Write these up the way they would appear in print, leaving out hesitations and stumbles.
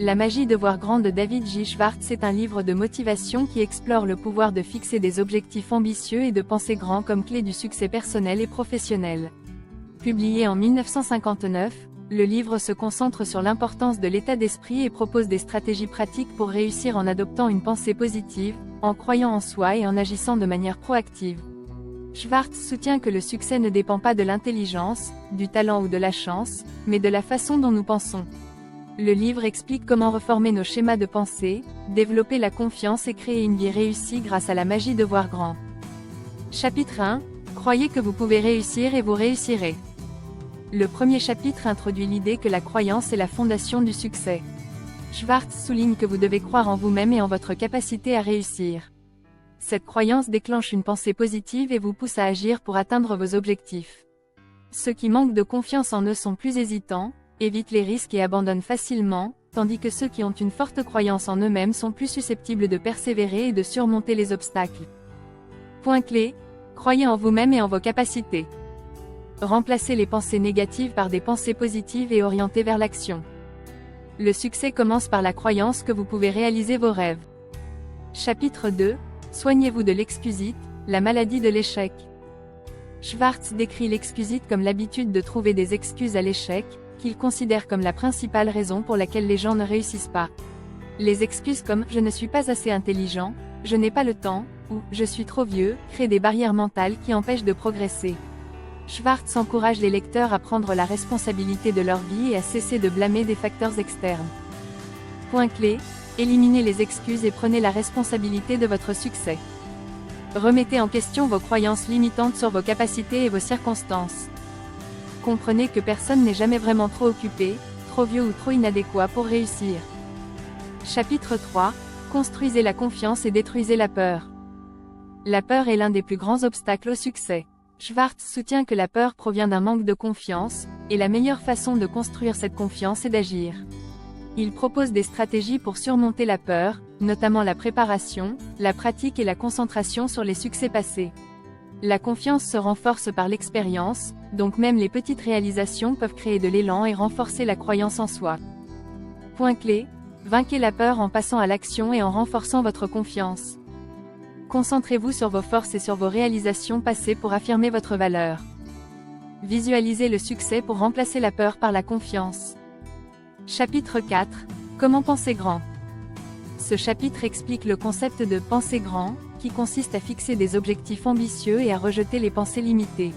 La magie de voir grand de David J. Schwartz est un livre de motivation qui explore le pouvoir de fixer des objectifs ambitieux et de penser grand comme clé du succès personnel et professionnel. Publié en 1959, le livre se concentre sur l'importance de l'état d'esprit et propose des stratégies pratiques pour réussir en adoptant une pensée positive, en croyant en soi et en agissant de manière proactive. Schwartz soutient que le succès ne dépend pas de l'intelligence, du talent ou de la chance, mais de la façon dont nous pensons. Le livre explique comment reformer nos schémas de pensée, développer la confiance et créer une vie réussie grâce à la magie de voir grand. Chapitre 1. Croyez que vous pouvez réussir et vous réussirez. Le premier chapitre introduit l'idée que la croyance est la fondation du succès. Schwartz souligne que vous devez croire en vous-même et en votre capacité à réussir. Cette croyance déclenche une pensée positive et vous pousse à agir pour atteindre vos objectifs. Ceux qui manquent de confiance en eux sont plus hésitants, évitent les risques et abandonnent facilement, tandis que ceux qui ont une forte croyance en eux-mêmes sont plus susceptibles de persévérer et de surmonter les obstacles. Point clé, croyez en vous-même et en vos capacités. Remplacez les pensées négatives par des pensées positives et orientées vers l'action. Le succès commence par la croyance que vous pouvez réaliser vos rêves. Chapitre 2. Soignez-vous de l'excusite, la maladie de l'échec. Schwartz décrit l'excusite comme l'habitude de trouver des excuses à l'échec, qu'il considère comme la principale raison pour laquelle les gens ne réussissent pas. Les excuses comme « je ne suis pas assez intelligent »,« je n'ai pas le temps » ou « je suis trop vieux » créent des barrières mentales qui empêchent de progresser. Schwartz encourage les lecteurs à prendre la responsabilité de leur vie et à cesser de blâmer des facteurs externes. Point clé, éliminez les excuses et prenez la responsabilité de votre succès. Remettez en question vos croyances limitantes sur vos capacités et vos circonstances. Comprenez que personne n'est jamais vraiment trop occupé, trop vieux ou trop inadéquat pour réussir. Chapitre 3. Construisez la confiance et détruisez la peur. La peur est l'un des plus grands obstacles au succès. Schwartz soutient que la peur provient d'un manque de confiance, et la meilleure façon de construire cette confiance est d'agir. Il propose des stratégies pour surmonter la peur, notamment la préparation, la pratique et la concentration sur les succès passés. La confiance se renforce par l'expérience, donc même les petites réalisations peuvent créer de l'élan et renforcer la croyance en soi. Point clé, vainquez la peur en passant à l'action et en renforçant votre confiance. Concentrez-vous sur vos forces et sur vos réalisations passées pour affirmer votre valeur. Visualisez le succès pour remplacer la peur par la confiance. Chapitre 4. Comment penser grand. Ce chapitre explique le concept de « penser grand », qui consiste à fixer des objectifs ambitieux et à rejeter les pensées limitées.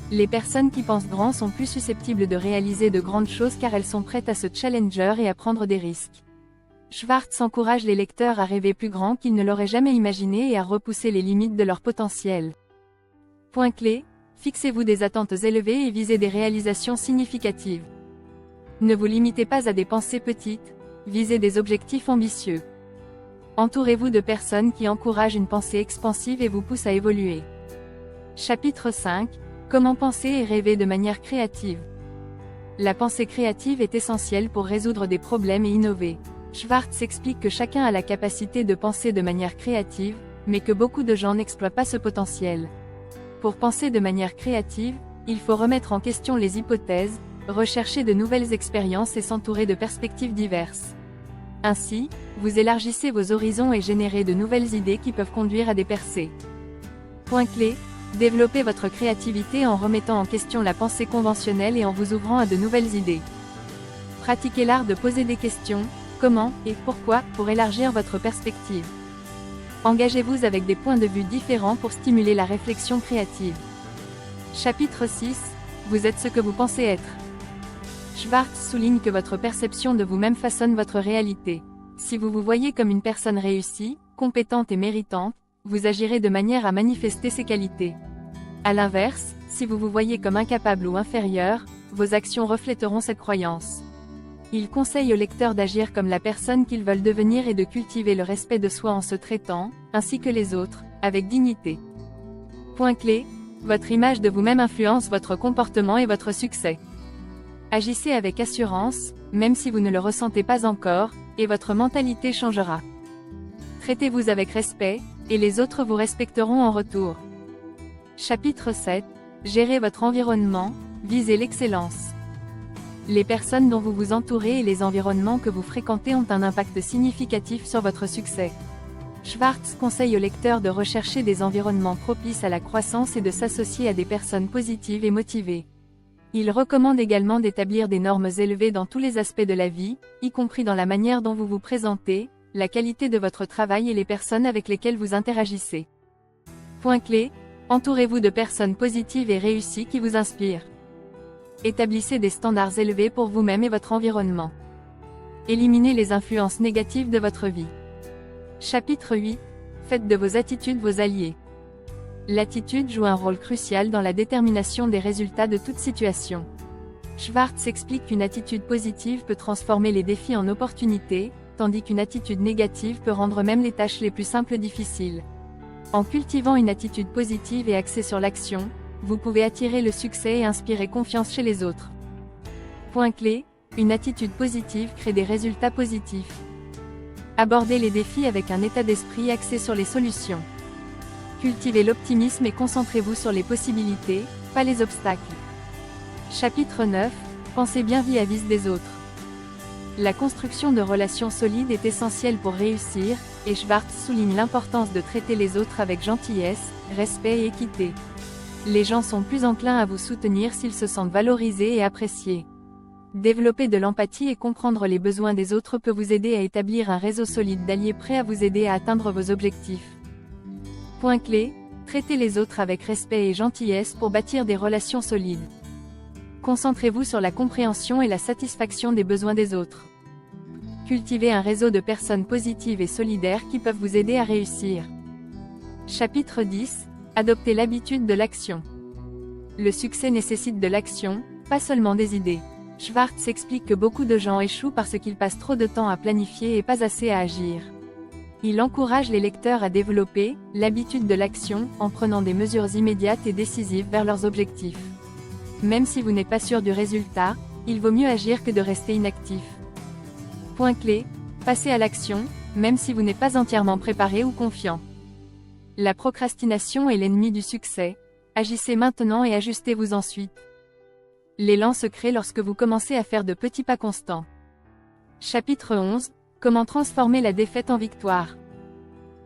Les personnes qui pensent grand sont plus susceptibles de réaliser de grandes choses car elles sont prêtes à se challenger et à prendre des risques. Schwartz encourage les lecteurs à rêver plus grand qu'ils ne l'auraient jamais imaginé et à repousser les limites de leur potentiel. Point clé, fixez-vous des attentes élevées et visez des réalisations significatives. Ne vous limitez pas à des pensées petites, visez des objectifs ambitieux. Entourez-vous de personnes qui encouragent une pensée expansive et vous poussent à évoluer. Chapitre 5. Comment penser et rêver de manière créative. La pensée créative est essentielle pour résoudre des problèmes et innover. Schwartz explique que chacun a la capacité de penser de manière créative, mais que beaucoup de gens n'exploitent pas ce potentiel. Pour penser de manière créative, il faut remettre en question les hypothèses, rechercher de nouvelles expériences et s'entourer de perspectives diverses. Ainsi, vous élargissez vos horizons et générez de nouvelles idées qui peuvent conduire à des percées. Point clé, développez votre créativité en remettant en question la pensée conventionnelle et en vous ouvrant à de nouvelles idées. Pratiquez l'art de poser des questions, comment et pourquoi, pour élargir votre perspective. Engagez-vous avec des points de vue différents pour stimuler la réflexion créative. Chapitre 6. Vous êtes ce que vous pensez être. Schwartz souligne que votre perception de vous-même façonne votre réalité. Si vous vous voyez comme une personne réussie, compétente et méritante, vous agirez de manière à manifester ces qualités. À l'inverse, si vous vous voyez comme incapable ou inférieur, vos actions reflèteront cette croyance. Il conseille aux lecteurs d'agir comme la personne qu'ils veulent devenir et de cultiver le respect de soi en se traitant, ainsi que les autres, avec dignité. Point clé, votre image de vous-même influence votre comportement et votre succès. Agissez avec assurance, même si vous ne le ressentez pas encore, et votre mentalité changera. Traitez-vous avec respect, et les autres vous respecteront en retour. Chapitre 7. Gérez votre environnement, visez l'excellence. Les personnes dont vous vous entourez et les environnements que vous fréquentez ont un impact significatif sur votre succès. Schwartz conseille aux lecteurs de rechercher des environnements propices à la croissance et de s'associer à des personnes positives et motivées. Il recommande également d'établir des normes élevées dans tous les aspects de la vie, y compris dans la manière dont vous vous présentez, la qualité de votre travail et les personnes avec lesquelles vous interagissez. Point clé, entourez-vous de personnes positives et réussies qui vous inspirent. Établissez des standards élevés pour vous-même et votre environnement. Éliminez les influences négatives de votre vie. Chapitre 8. Faites de vos attitudes vos alliés. L'attitude joue un rôle crucial dans la détermination des résultats de toute situation. Schwartz explique qu'une attitude positive peut transformer les défis en opportunités, tandis qu'une attitude négative peut rendre même les tâches les plus simples difficiles. En cultivant une attitude positive et axée sur l'action, vous pouvez attirer le succès et inspirer confiance chez les autres. Point clé, une attitude positive crée des résultats positifs. Abordez les défis avec un état d'esprit axé sur les solutions. Cultivez l'optimisme et concentrez-vous sur les possibilités, pas les obstacles. Chapitre 9. Pensez bien vis-à-vis des autres. La construction de relations solides est essentielle pour réussir, et Schwartz souligne l'importance de traiter les autres avec gentillesse, respect et équité. Les gens sont plus enclins à vous soutenir s'ils se sentent valorisés et appréciés. Développer de l'empathie et comprendre les besoins des autres peut vous aider à établir un réseau solide d'alliés prêts à vous aider à atteindre vos objectifs. Point clé, traitez les autres avec respect et gentillesse pour bâtir des relations solides. Concentrez-vous sur la compréhension et la satisfaction des besoins des autres. Cultivez un réseau de personnes positives et solidaires qui peuvent vous aider à réussir. Chapitre 10. Adoptez l'habitude de l'action. Le succès nécessite de l'action, pas seulement des idées. Schwartz explique que beaucoup de gens échouent parce qu'ils passent trop de temps à planifier et pas assez à agir. Il encourage les lecteurs à développer l'habitude de l'action en prenant des mesures immédiates et décisives vers leurs objectifs. Même si vous n'êtes pas sûr du résultat, il vaut mieux agir que de rester inactif. Point clé, passez à l'action, même si vous n'êtes pas entièrement préparé ou confiant. La procrastination est l'ennemi du succès, agissez maintenant et ajustez-vous ensuite. L'élan se crée lorsque vous commencez à faire de petits pas constants. Chapitre 11. Comment transformer la défaite en victoire.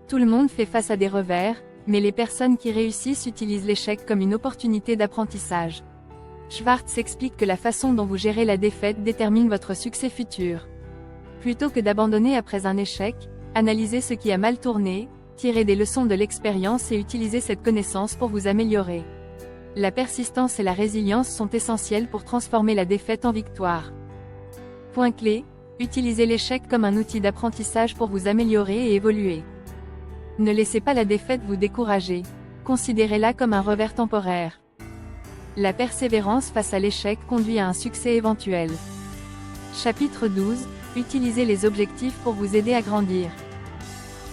Tout le monde fait face à des revers, mais les personnes qui réussissent utilisent l'échec comme une opportunité d'apprentissage. Schwartz explique que la façon dont vous gérez la défaite détermine votre succès futur. Plutôt que d'abandonner après un échec, analysez ce qui a mal tourné, tirez des leçons de l'expérience et utilisez cette connaissance pour vous améliorer. La persistance et la résilience sont essentielles pour transformer la défaite en victoire. Point clé, utilisez l'échec comme un outil d'apprentissage pour vous améliorer et évoluer. Ne laissez pas la défaite vous décourager, considérez-la comme un revers temporaire. La persévérance face à l'échec conduit à un succès éventuel. Chapitre 12. Utilisez les objectifs pour vous aider à grandir.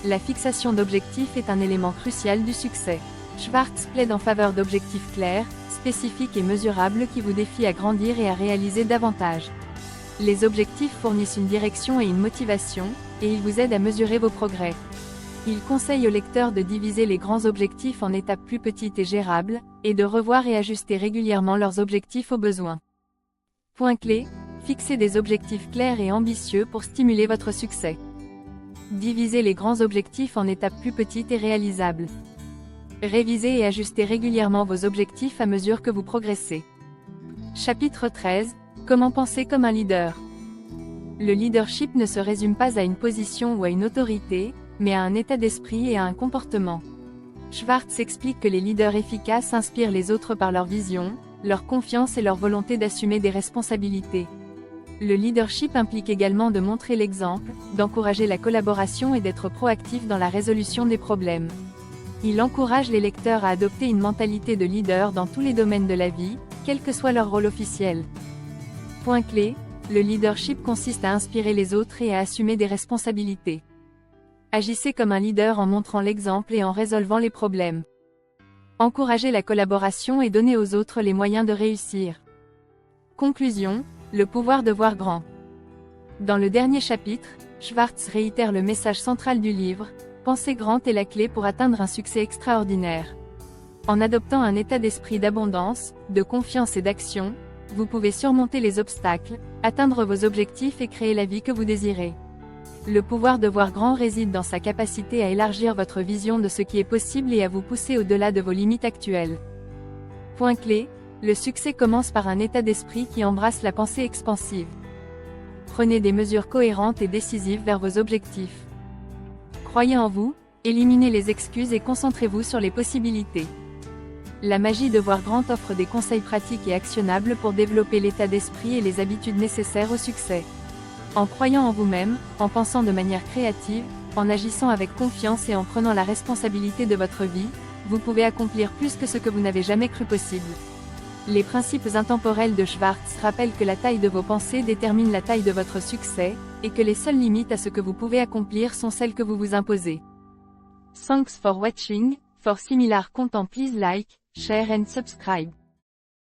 La fixation d'objectifs est un élément crucial du succès. Schwartz plaide en faveur d'objectifs clairs, spécifiques et mesurables qui vous défient à grandir et à réaliser davantage. Les objectifs fournissent une direction et une motivation, et ils vous aident à mesurer vos progrès. Il conseille aux lecteurs de diviser les grands objectifs en étapes plus petites et gérables, et de revoir et ajuster régulièrement leurs objectifs aux besoins. Point clé, fixez des objectifs clairs et ambitieux pour stimuler votre succès. Divisez les grands objectifs en étapes plus petites et réalisables. Révisez et ajustez régulièrement vos objectifs à mesure que vous progressez. Chapitre 13. Comment penser comme un leader. Le leadership ne se résume pas à une position ou à une autorité, mais à un état d'esprit et à un comportement. Schwartz explique que les leaders efficaces inspirent les autres par leur vision, leur confiance et leur volonté d'assumer des responsabilités. Le leadership implique également de montrer l'exemple, d'encourager la collaboration et d'être proactif dans la résolution des problèmes. Il encourage les lecteurs à adopter une mentalité de leader dans tous les domaines de la vie, quel que soit leur rôle officiel. Point clé, le leadership consiste à inspirer les autres et à assumer des responsabilités. Agissez comme un leader en montrant l'exemple et en résolvant les problèmes. Encouragez la collaboration et donnez aux autres les moyens de réussir. Conclusion, le pouvoir de voir grand. Dans le dernier chapitre, Schwartz réitère le message central du livre, penser grand est la clé pour atteindre un succès extraordinaire. En adoptant un état d'esprit d'abondance, de confiance et d'action, vous pouvez surmonter les obstacles, atteindre vos objectifs et créer la vie que vous désirez. Le pouvoir de voir grand réside dans sa capacité à élargir votre vision de ce qui est possible et à vous pousser au-delà de vos limites actuelles. Point clé, le succès commence par un état d'esprit qui embrasse la pensée expansive. Prenez des mesures cohérentes et décisives vers vos objectifs. Croyez en vous, éliminez les excuses et concentrez-vous sur les possibilités. La magie de voir grand offre des conseils pratiques et actionnables pour développer l'état d'esprit et les habitudes nécessaires au succès. En croyant en vous-même, en pensant de manière créative, en agissant avec confiance et en prenant la responsabilité de votre vie, vous pouvez accomplir plus que ce que vous n'avez jamais cru possible. Les principes intemporels de Schwartz rappellent que la taille de vos pensées détermine la taille de votre succès, et que les seules limites à ce que vous pouvez accomplir sont celles que vous vous imposez. Thanks for watching. For similar content please like, share and subscribe.